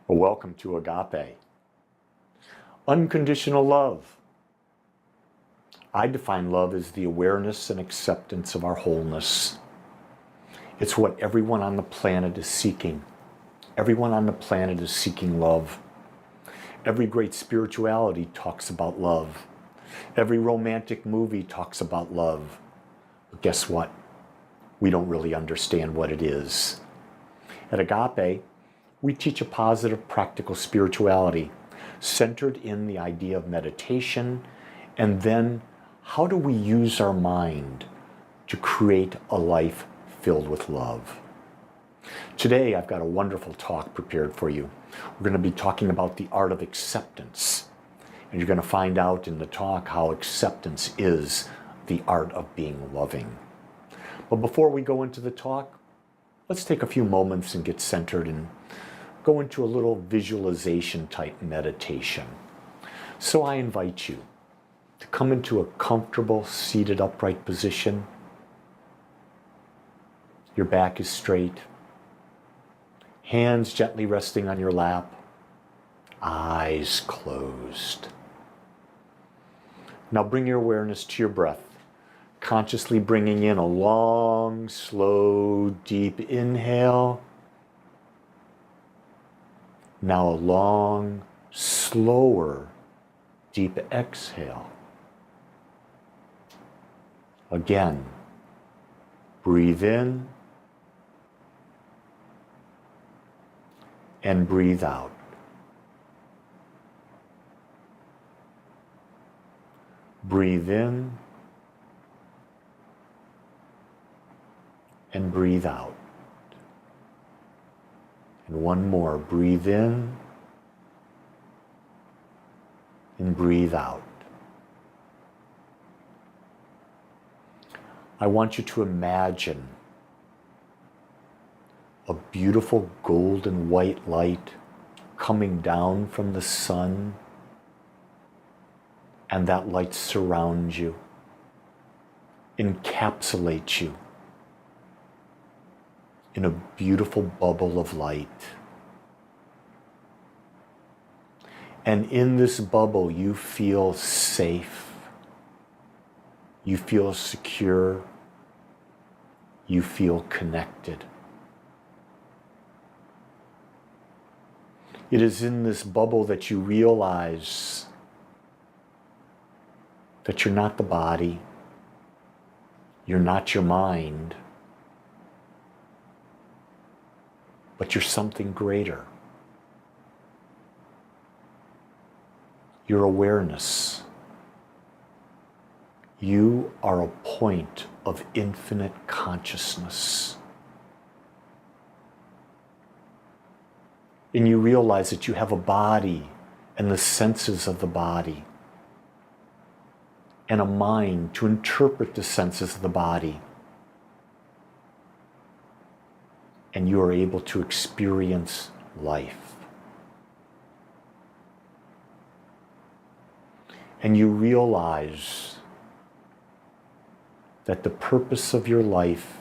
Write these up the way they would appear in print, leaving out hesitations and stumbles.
Well, welcome to Agape. Unconditional love. I define love as the awareness and acceptance of our wholeness. It's what everyone on the planet is seeking. Everyone on the planet is seeking love. Every great spirituality talks about love. Every romantic movie talks about love. But guess what? We don't really understand what it is. At Agape, we teach a positive, practical spirituality centered in the idea of meditation, and then how do we use our mind to create a life filled with love? Today, I've got a wonderful talk prepared for you. We're going to be talking about the art of acceptance. And you're going to find out in the talk how acceptance is the art of being loving. But before we go into the talk, let's take a few moments and get centered and go into a little visualization type meditation. So I invite you to come into a comfortable seated upright position. Your back is straight. Hands gently resting on your lap. Eyes closed. Now bring your awareness to your breath, consciously bringing in a long, slow, deep inhale. Now a long, slower, deep exhale. Again, breathe in and breathe out. Breathe in and breathe out. And one more, breathe in and breathe out. I want you to imagine a beautiful golden white light coming down from the sun, and that light surrounds you, encapsulates you in a beautiful bubble of light. And in this bubble, you feel safe. You feel secure. You feel connected. It is in this bubble that you realize that you're not the body. You're not your mind. But you're something greater. Your awareness. You are a point of infinite consciousness. And you realize that you have a body and the senses of the body, and a mind to interpret the senses of the body. And you are able to experience life. And you realize that the purpose of your life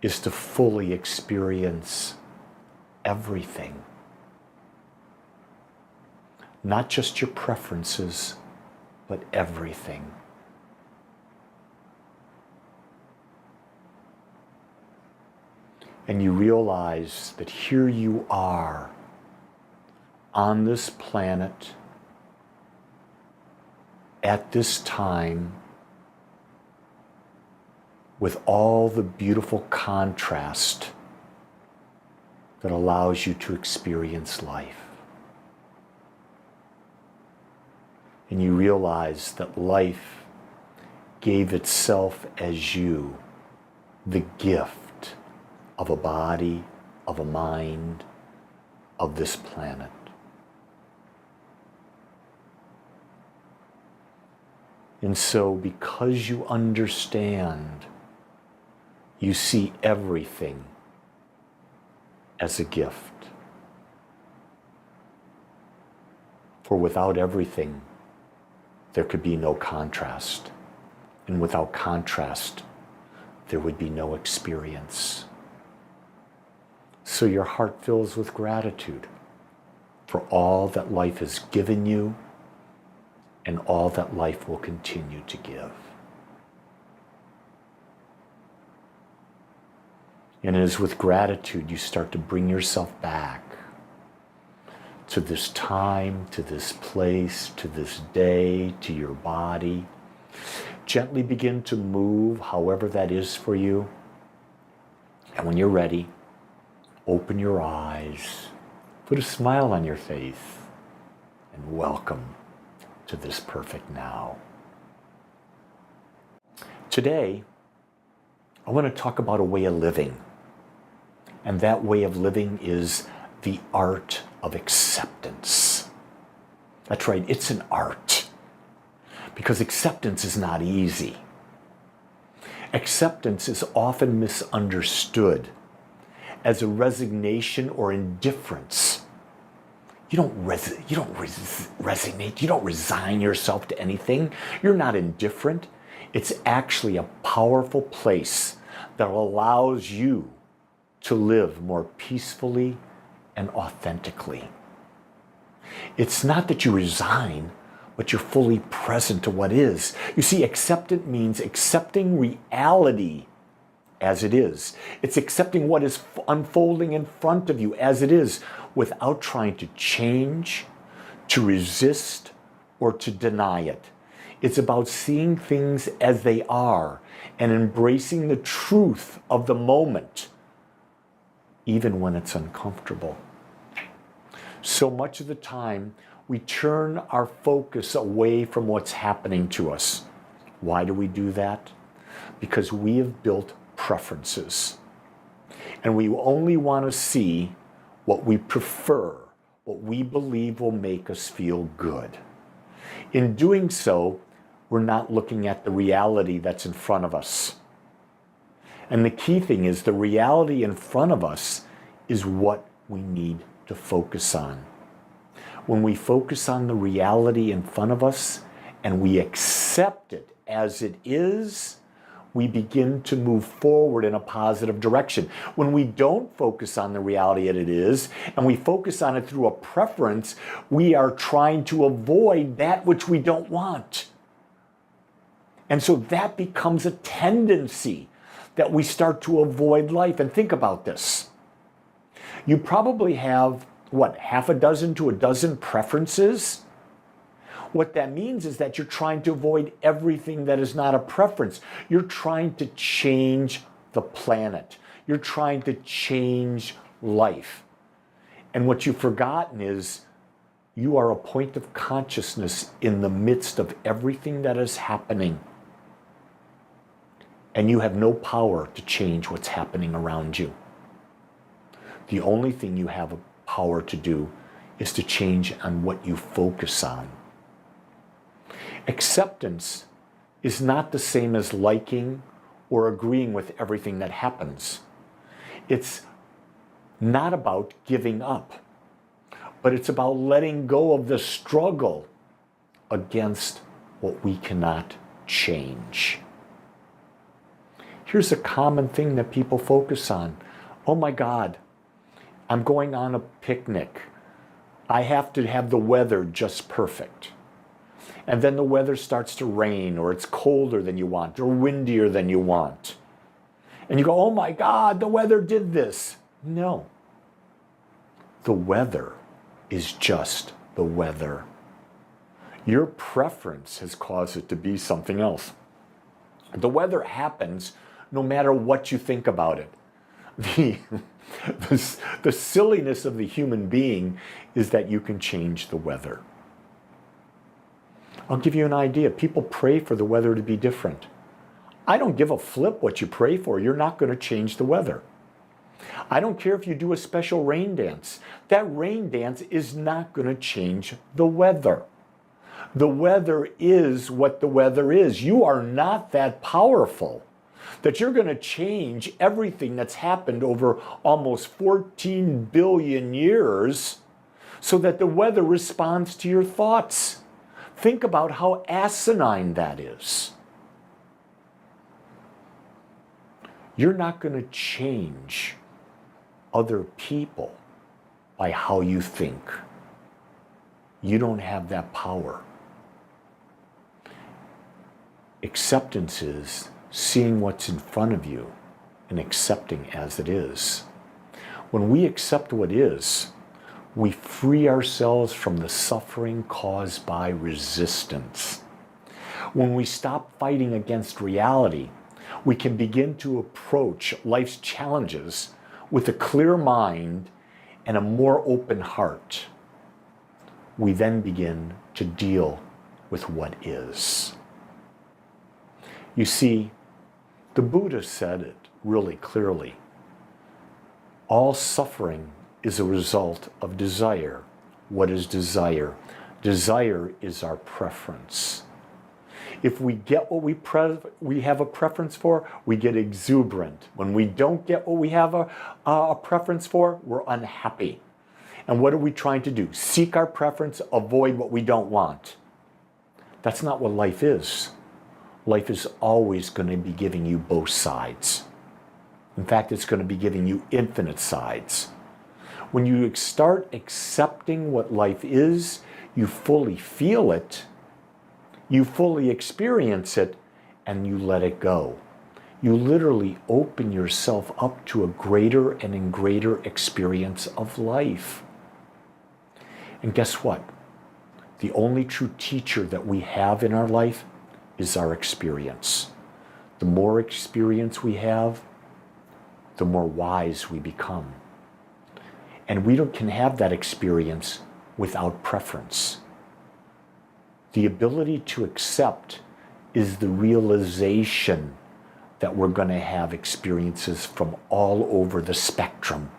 is to fully experience everything. Not just your preferences, but everything. And you realize that here you are on this planet at this time with all the beautiful contrast that allows you to experience life. And you realize that life gave itself as you the gift of a body, of a mind, of this planet. And so because you understand, you see everything as a gift. For without everything, there could be no contrast. And without contrast, there would be no experience. so your heart fills with gratitude for all that life has given you and all that life will continue to give. And it is with gratitude you start to bring yourself back to this time, to this place, to this day, to your body. Gently begin to move, however that is for you. And when you're ready, open your eyes, put a smile on your face, and welcome to this perfect now. Today, I want to talk about a way of living. And that way of living is the art of acceptance. That's right, it's an art. Because acceptance is not easy. Acceptance is often misunderstood as a resignation or indifference. You don't resignate, you don't resign yourself to anything. You're not indifferent. It's actually a powerful place that allows you to live more peacefully and authentically. It's not that you resign, but you're fully present to what is. You see, acceptance means accepting reality as it is. It's accepting what is unfolding in front of you as it is without trying to change, to resist, or to deny it. It's about seeing things as they are and embracing the truth of the moment, even when it's uncomfortable. So much of the time, we turn our focus away from what's happening to us. Why do we do that? Because we have built preferences. And we only want to see what we prefer, what we believe will make us feel good. In doing so, we're not looking at the reality that's in front of us. And the key thing is the reality in front of us is what we need to focus on. When we focus on the reality in front of us and we accept it as it is, we begin to move forward in a positive direction. When we don't focus on the reality as it is, and we focus on it through a preference, we are trying to avoid that which we don't want. And so that becomes a tendency that we start to avoid life. And think about this. You probably have, half a dozen to a dozen preferences? What that means is that you're trying to avoid everything that is not a preference. You're trying to change the planet. You're trying to change life. And what you've forgotten is you are a point of consciousness in the midst of everything that is happening. And you have no power to change what's happening around you. The only thing you have a power to do is to change on what you focus on. Acceptance is not the same as liking or agreeing with everything that happens. It's not about giving up, but it's about letting go of the struggle against what we cannot change. Here's a common thing that people focus on. Oh my God, I'm going on a picnic. I have to have the weather just perfect. And then the weather starts to rain, or it's colder than you want, or windier than you want. And you go, oh my God, the weather did this. No. The weather is just the weather. Your preference has caused it to be something else. The weather happens no matter what you think about it. The silliness of the human being is that you can change the weather. I'll give you an idea. People pray for the weather to be different. I don't give a flip what you pray for. You're not going to change the weather. I don't care if you do a special rain dance. That rain dance is not going to change the weather. The weather is what the weather is. You are not that powerful that you're going to change everything that's happened over almost 14 billion years so that the weather responds to your thoughts. Think about how asinine that is. You're not going to change other people by how you think. You don't have that power. Acceptance is seeing what's in front of you and accepting as it is. When we accept what is, we free ourselves from the suffering caused by resistance. When we stop fighting against reality, we can begin to approach life's challenges with a clear mind and a more open heart. We then begin to deal with what is. You see, the Buddha said it really clearly. All suffering is a result of desire. What is desire? Desire is our preference. If we get what we have a preference for, we get exuberant. When we don't get what we have a preference for, we're unhappy. And what are we trying to do? Seek our preference, avoid what we don't want. That's not what life is. Life is always going to be giving you both sides. In fact, it's going to be giving you infinite sides. When you start accepting what life is, you fully feel it, you fully experience it, and you let it go. You literally open yourself up to a greater and greater experience of life. And guess what? The only true teacher that we have in our life is our experience. The more experience we have, the more wise we become. And we can have that experience without preference. The ability to accept is the realization that we're going to have experiences from all over the spectrum.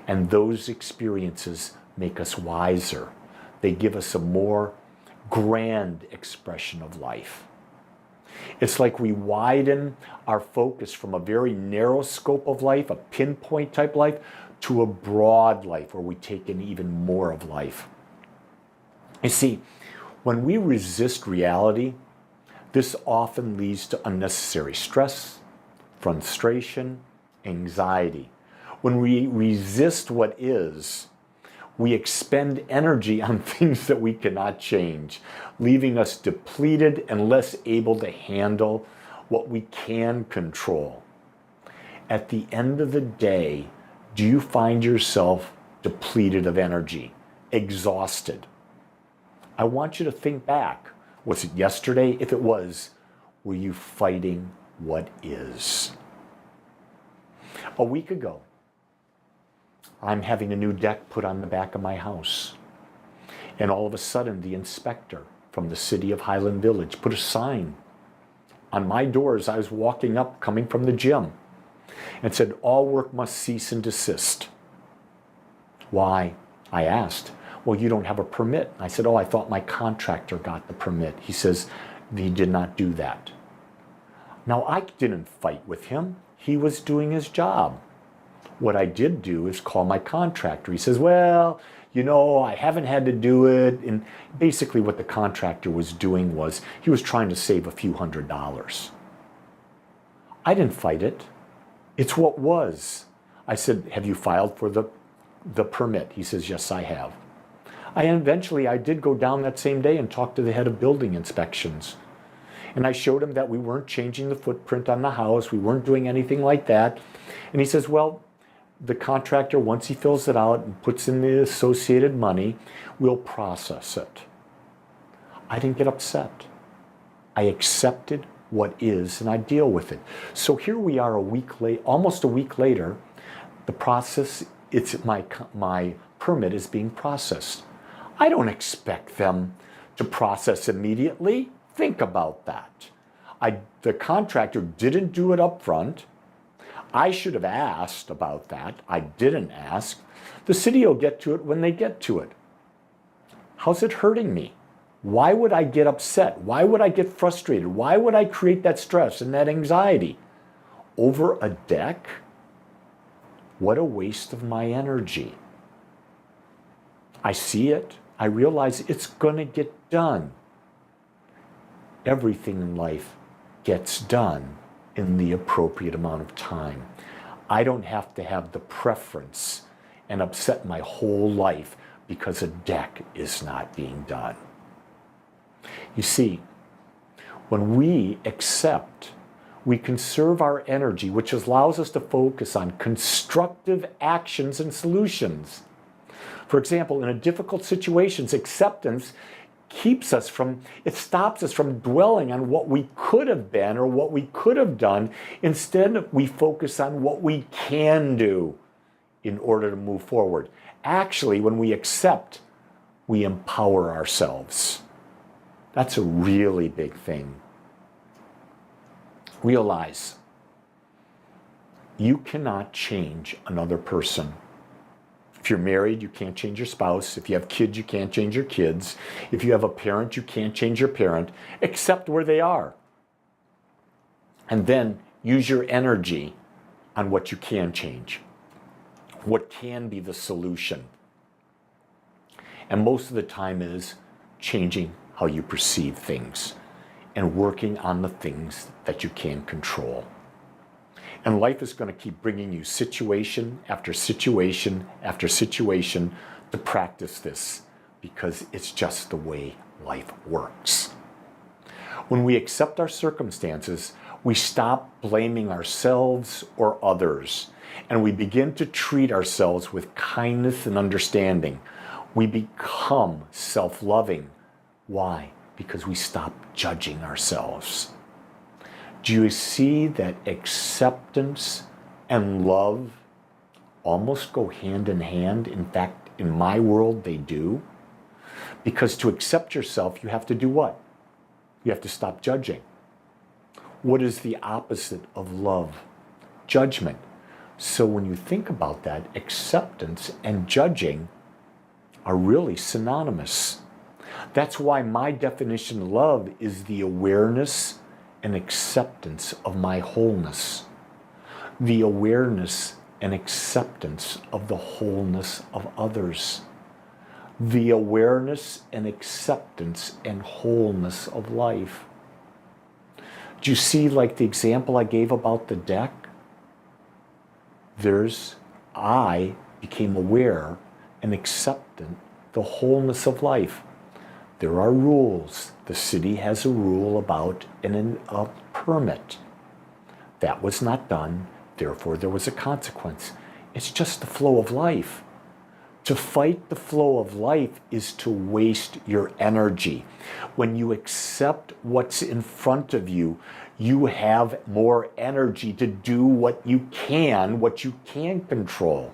And those experiences make us wiser. They give us a more grand expression of life. It's like we widen our focus from a very narrow scope of life, a pinpoint type life, to a broad life where we take in even more of life. You see, when we resist reality, this often leads to unnecessary stress, frustration, anxiety. When we resist what is, we expend energy on things that we cannot change, leaving us depleted and less able to handle what we can control. At the end of the day, do you find yourself depleted of energy, exhausted? I want you to think back. Was it yesterday? If it was, were you fighting what is? A week ago, I'm having a new deck put on the back of my house. And all of a sudden, the inspector from the city of Highland Village put a sign on my door as I was walking up, coming from the gym. And said, all work must cease and desist. Why? I asked. Well, you don't have a permit. I said, oh, I thought my contractor got the permit. He says, he did not do that. Now, I didn't fight with him. He was doing his job. What I did do is call my contractor. He says, well, you know, I haven't had to do it. And basically what the contractor was doing was he was trying to save a few $100s. I didn't fight it. It's what was. I said, have you filed for the permit? He says, yes, I have. Eventually, I did go down that same day and talk to the head of building inspections. And I showed him that we weren't changing the footprint on the house. We weren't doing anything like that. And he says, well, the contractor, once he fills it out and puts in the associated money, we'll process it. I didn't get upset. I accepted what is and I deal with it. So here we are almost a week later, the process, my permit is being processed. I don't expect them to process immediately. Think about that. The contractor didn't do it up front. I should have asked about that. I didn't ask. The city will get to it when they get to it. How's it hurting me? Why would I get upset? Why would I get frustrated? Why would I create that stress and that anxiety? Over a deck? What a waste of my energy. I see it. I realize it's going to get done. Everything in life gets done in the appropriate amount of time. I don't have to have the preference and upset my whole life because a deck is not being done. You see, when we accept, we conserve our energy, which allows us to focus on constructive actions and solutions. For example, in a difficult situations, acceptance it stops us from dwelling on what we could have been or what we could have done. Instead, we focus on what we can do in order to move forward. Actually, when we accept, we empower ourselves. That's a really big thing. Realize you cannot change another person. If you're married, you can't change your spouse. If you have kids, you can't change your kids. If you have a parent, you can't change your parent. Accept where they are. And then use your energy on what you can change. What can be the solution? And most of the time is changing how you perceive things and working on the things that you can control. And life is going to keep bringing you situation after situation after situation to practice this, because it's just the way life works. When we accept our circumstances, we stop blaming ourselves or others, and we begin to treat ourselves with kindness and understanding. We become self-loving. Why? Because we stop judging ourselves. Do you see that acceptance and love almost go hand in hand? In fact, in my world, they do. Because to accept yourself, you have to do what? You have to stop judging. What is the opposite of love? Judgment. So when you think about that, acceptance and judging are really synonymous. That's why my definition of love is the awareness and acceptance of my wholeness. The awareness and acceptance of the wholeness of others. The awareness and acceptance and wholeness of life. Do you see, like the example I gave about the deck? I became aware and accepted the wholeness of life. There are rules. The city has a rule about a permit. That was not done, therefore there was a consequence. It's just the flow of life. To fight the flow of life is to waste your energy. When you accept what's in front of you, you have more energy to do what you can control.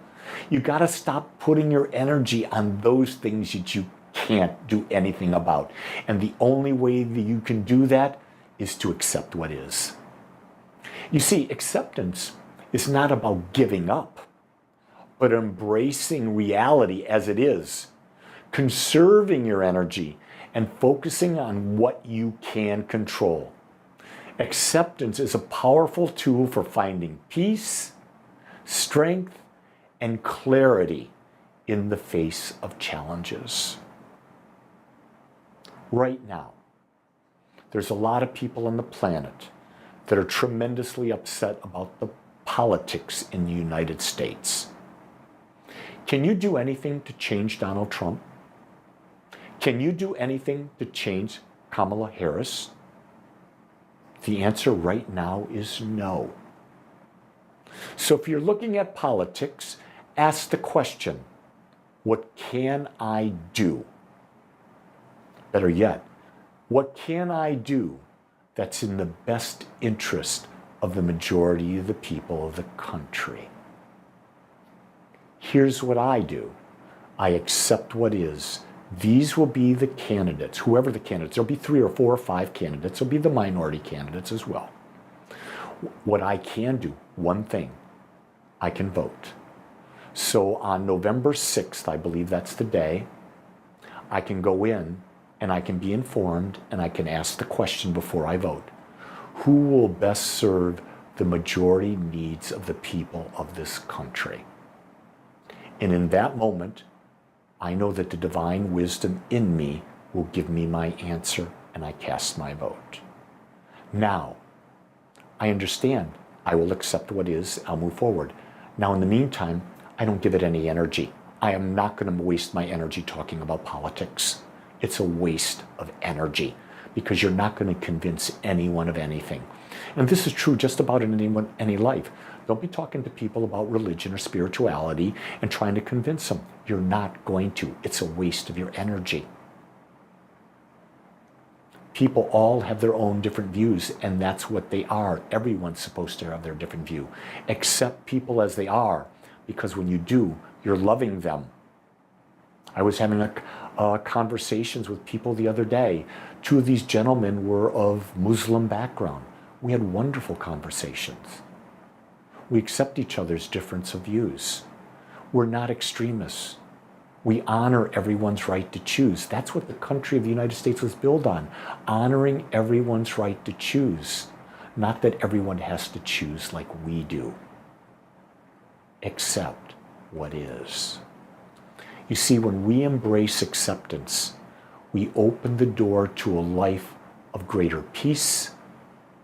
You got to stop putting your energy on those things that you can't do anything about. And the only way that you can do that is to accept what is. You see, acceptance is not about giving up, but embracing reality as it is, conserving your energy and focusing on what you can control. Acceptance is a powerful tool for finding peace, strength, and clarity in the face of challenges. Right now, there's a lot of people on the planet that are tremendously upset about the politics in the United States. Can you do anything to change Donald Trump? Can you do anything to change Kamala Harris? The answer right now is no. So if you're looking at politics, ask the question, what can I do? Better yet, what can I do that's in the best interest of the majority of the people of the country? Here's what I do. I accept what is. These will be the candidates, whoever the candidates. There'll be 3 or 4 or 5 candidates. There'll be the minority candidates as well. What I can do, one thing, I can vote. So on November 6th, I believe that's the day, I can go in and I can be informed and I can ask the question before I vote. Who will best serve the majority needs of the people of this country? And in that moment, I know that the divine wisdom in me will give me my answer and I cast my vote. Now, I understand. I will accept what is. I'll move forward. Now, in the meantime, I don't give it any energy. I am not going to waste my energy talking about politics. It's a waste of energy because you're not going to convince anyone of anything. And this is true just about in any life. Don't be talking to people about religion or spirituality and trying to convince them. You're not going to. It's a waste of your energy. People all have their own different views, and that's what they are. Everyone's supposed to have their different view. Accept people as they are, because when you do, you're loving them. I was having conversations with people the other day. Two of these gentlemen were of Muslim background. We had wonderful conversations. We accept each other's difference of views. We're not extremists. We honor everyone's right to choose. That's what the country of the United States was built on, honoring everyone's right to choose. Not that everyone has to choose like we do. Accept what is. You see, when we embrace acceptance, we open the door to a life of greater peace,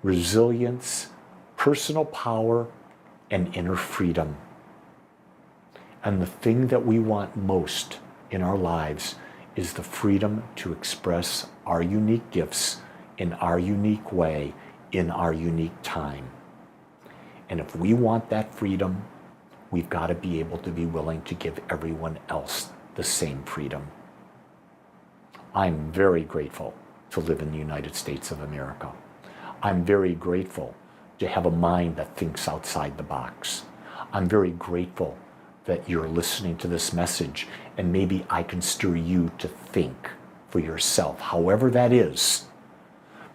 resilience, personal power, and inner freedom. And the thing that we want most in our lives is the freedom to express our unique gifts in our unique way, in our unique time. And if we want that freedom, we've got to be able to be willing to give everyone else the same freedom. I'm very grateful to live in the United States of America. I'm very grateful to have a mind that thinks outside the box. I'm very grateful that you're listening to this message, and maybe I can stir you to think for yourself, however that is.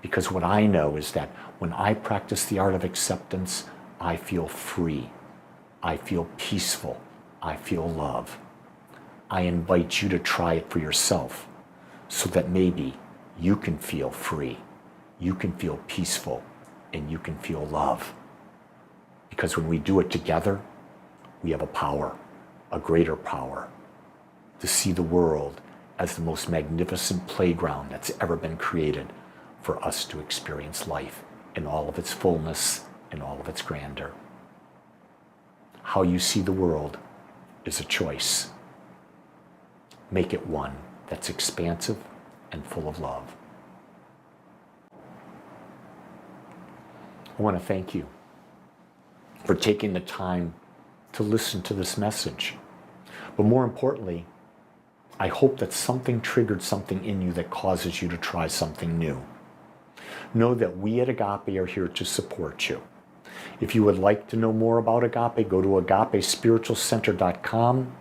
Because what I know is that when I practice the art of acceptance, I feel free. I feel peaceful. I feel love. I invite you to try it for yourself so that maybe you can feel free, you can feel peaceful, and you can feel love. Because when we do it together, we have a power, a greater power, to see the world as the most magnificent playground that's ever been created for us to experience life in all of its fullness and all of its grandeur. How you see the world is a choice. Make it one that's expansive and full of love. I want to thank you for taking the time to listen to this message. But more importantly, I hope that something triggered something in you that causes you to try something new. Know that we at Agape are here to support you. If you would like to know more about Agape, go to agapespiritualcenter.com.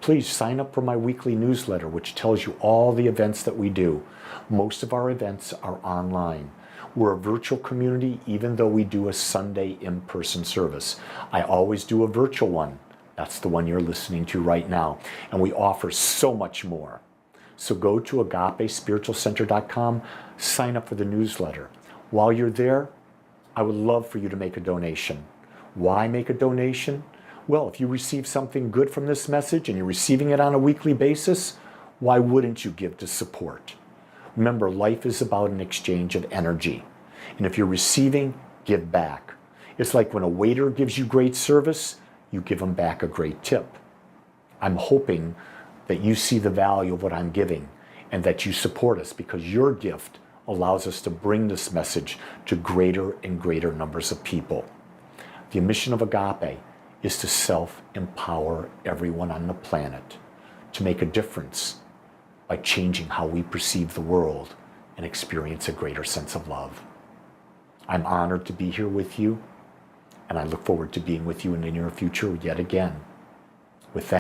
Please sign up for my weekly newsletter, which tells you all the events that we do. Most of our events are online. We're a virtual community, even though we do a Sunday in-person service. I always do a virtual one. That's the one you're listening to right now. And we offer so much more. So go to agapespiritualcenter.com, sign up for the newsletter. While you're there, I would love for you to make a donation. Why make a donation? Well, if you receive something good from this message and you're receiving it on a weekly basis, why wouldn't you give to support? Remember, life is about an exchange of energy. And if you're receiving, give back. It's like when a waiter gives you great service, you give them back a great tip. I'm hoping that you see the value of what I'm giving and that you support us, because your gift allows us to bring this message to greater and greater numbers of people. The mission of Agape is to self-empower everyone on the planet to make a difference by changing how we perceive the world and experience a greater sense of love. I'm honored to be here with you, and I look forward to being with you in the near future yet again. With that,